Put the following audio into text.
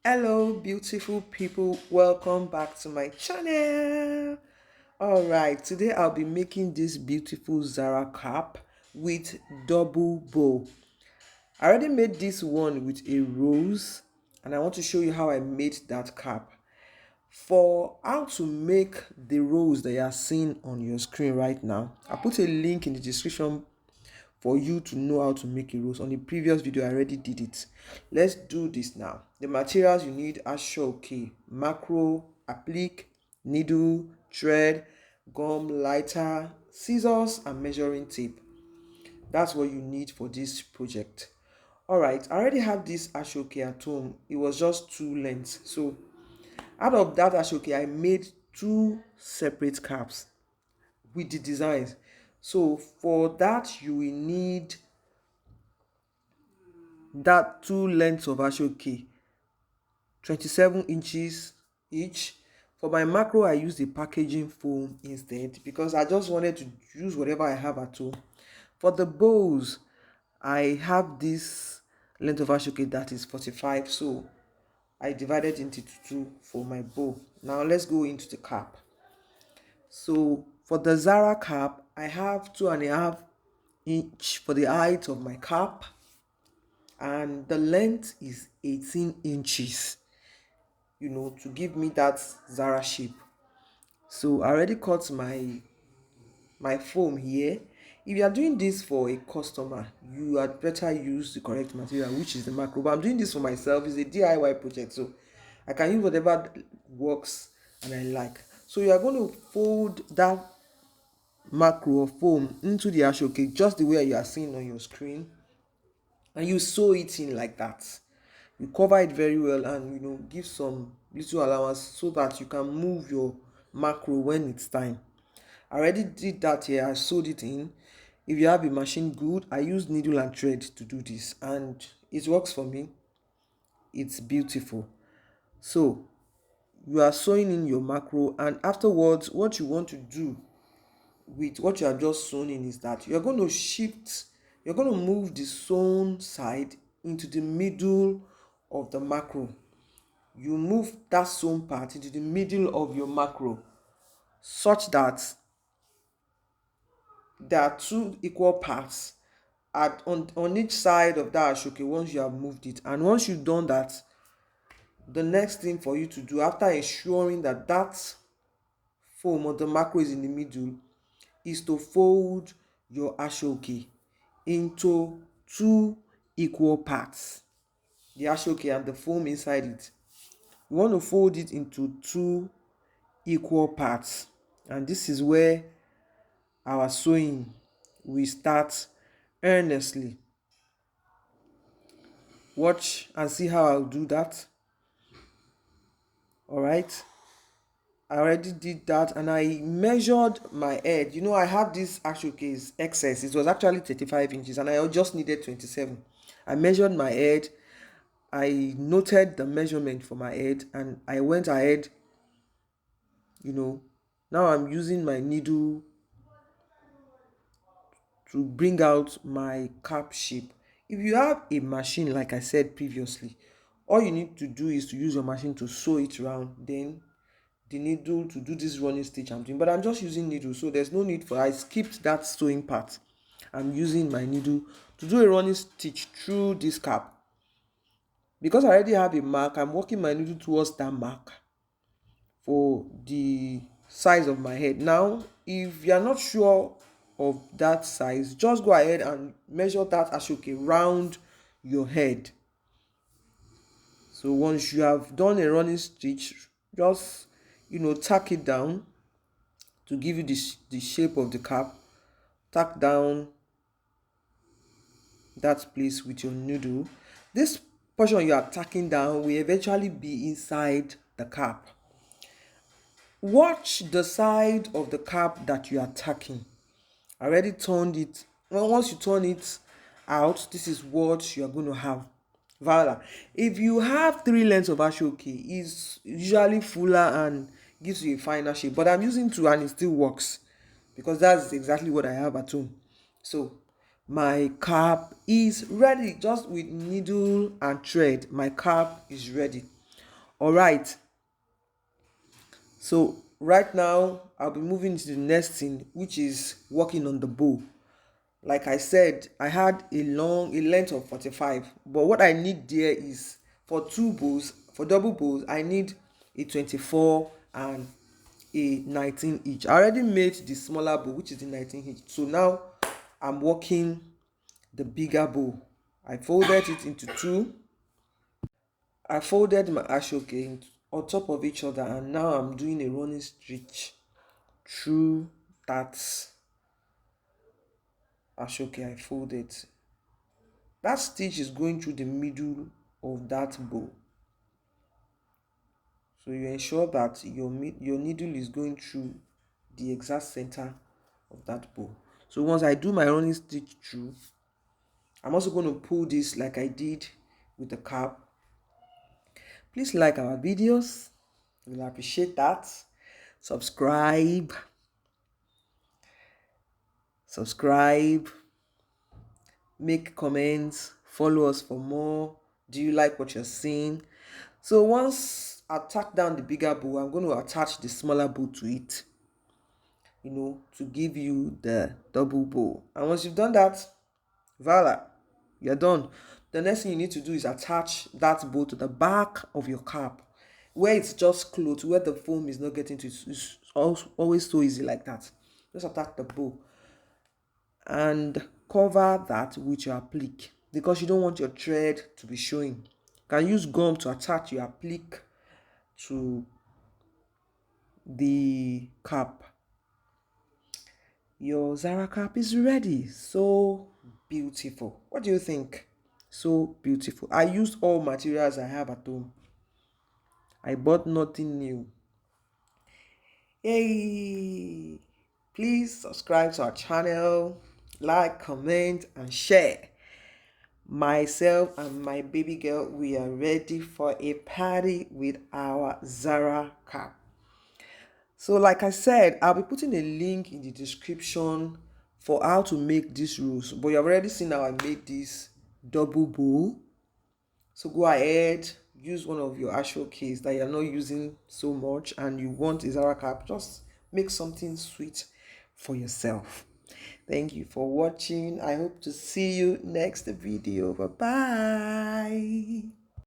Hello, beautiful people. Welcome back to my channel. All right, today I'll be making this beautiful Zara cap with double bow. I already made this one with a rose, and I want to show you how I made that cap. For how to make the rose that you are seeing on your screen right now, I put a link in the description for you to know how to make a rose. On the previous video I already did it. Let's do this now. The materials you need are okay: macro, applique, needle, thread, gum, lighter, scissors, and measuring tape. That's what you need for this project. All right, I already have this ashoke at home. It was just two lengths. So out of that ashoke, I made two separate caps with the designs. So for that, you will need that two lengths of ashoke, 27 inches each. For my macro, I used the packaging foam instead because I just wanted to use whatever I have at home. For the bows, I have this length of ashoke that is 45, so I divided into two for my bow. Now let's go into the cap. So for the Zara cap, I have 2.5 inch for the height of my cap, and the length is 18 inches, to give me that Zara shape. So I already cut my foam here. If you are doing this for a customer, you had better use the correct material, which is the macro. But I'm doing this for myself. It's a DIY project, so I can use whatever works and I like. So you are going to fold that macro or foam into the ashoke just the way you are seeing on your screen, and you sew it in like that. You cover it very well and give some little allowance so that you can move your macro when it's time. I already did that here. I sewed it in. If you have a machine, good. I use needle and thread to do this, and it works for me. It's beautiful. So you are sewing in your macro, and afterwards what you want to do with what you have just sewn in is that you're going to move the sewn side into the middle of the macro. You move that sewn part into the middle of your macro such that there are two equal parts on each side of that ashoke once you have moved it. And once you've done that, the next thing for you to do, after ensuring that that foam or the macro is in the middle, is to fold your ashoke into two equal parts. The ashoke and the foam inside it, you want to fold it into two equal parts, and this is where our sewing will start earnestly. Watch and see how I'll do that. All right, I already did that, and I measured my head. I have this actual case excess. It was actually 35 inches and I just needed 27. I measured my head. I noted the measurement for my head and I went ahead. Now I'm using my needle to bring out my cap shape. If you have a machine, like I said previously, all you need to do is to use your machine to sew it around, then the needle to do this running stitch I'm doing. But I'm just using needle, so there's no need I skipped that sewing part. I'm using my needle to do a running stitch through this cap. Because I already have a mark, I'm working my needle towards that mark for the size of my head. Now if you are not sure of that size, just go ahead and measure that ashoke round your head. So once you have done a running stitch, just tack it down to give you the shape of the cap. Tack down that place with your needle. This portion you are tacking down will eventually be inside the cap. Watch the side of the cap that you are tacking. I already turned it. Well, once you turn it out, this is what you are going to have. Voila. If you have three lengths of ashoke, it's usually fuller and gives you a finer shape. But I'm using two and it still works because that's exactly what I have at home. So my cap is ready. Just with needle and thread, my cap is ready. All right. So right now I'll be moving to the next thing, which is working on the bow. Like I said, I had a length of 45, but what I need there is for two bows, for double bows, I need a 24 and a 19 each. I already made the smaller bow, which is the 19 each. So now I'm working the bigger bow. I folded it into two. I folded my ashoke on top of each other, and now I'm doing a running stitch through that ashoke I folded. That stitch is going through the middle of that bow. So you ensure that your needle is going through the exact center of that bow. So once I do my running stitch through, I'm also going to pull this like I did with the cap. Please like our videos. We'll appreciate that. Subscribe. Make comments, follow us for more. Do you like what you're seeing? So once I tack down the bigger bow, I'm going to attach the smaller bow to it, to give you the double bow. And once you've done that, voila, you're done. The next thing you need to do is attach that bow to the back of your cap, where it's just closed, where the foam is not getting to it. It's always so easy like that. Just attach the bow and cover that with your applique, because you don't want your thread to be showing. You can use gum to attach your applique to the cap. Your Zara cap is ready. So beautiful. What do you think? So beautiful. I used all materials I have at home. I bought nothing new. Yay! Please subscribe to our channel, like, comment, and share. Myself and my baby girl, we are ready for a party with our Zara cap. So like I said, I'll be putting a link in the description for how to make these rules. But you've already seen how I made this double bow. So go ahead, use one of your actual case that you're not using so much and you want a Zara cap. Just make something sweet for yourself. Thank you for watching. I hope to see you next video. Bye bye.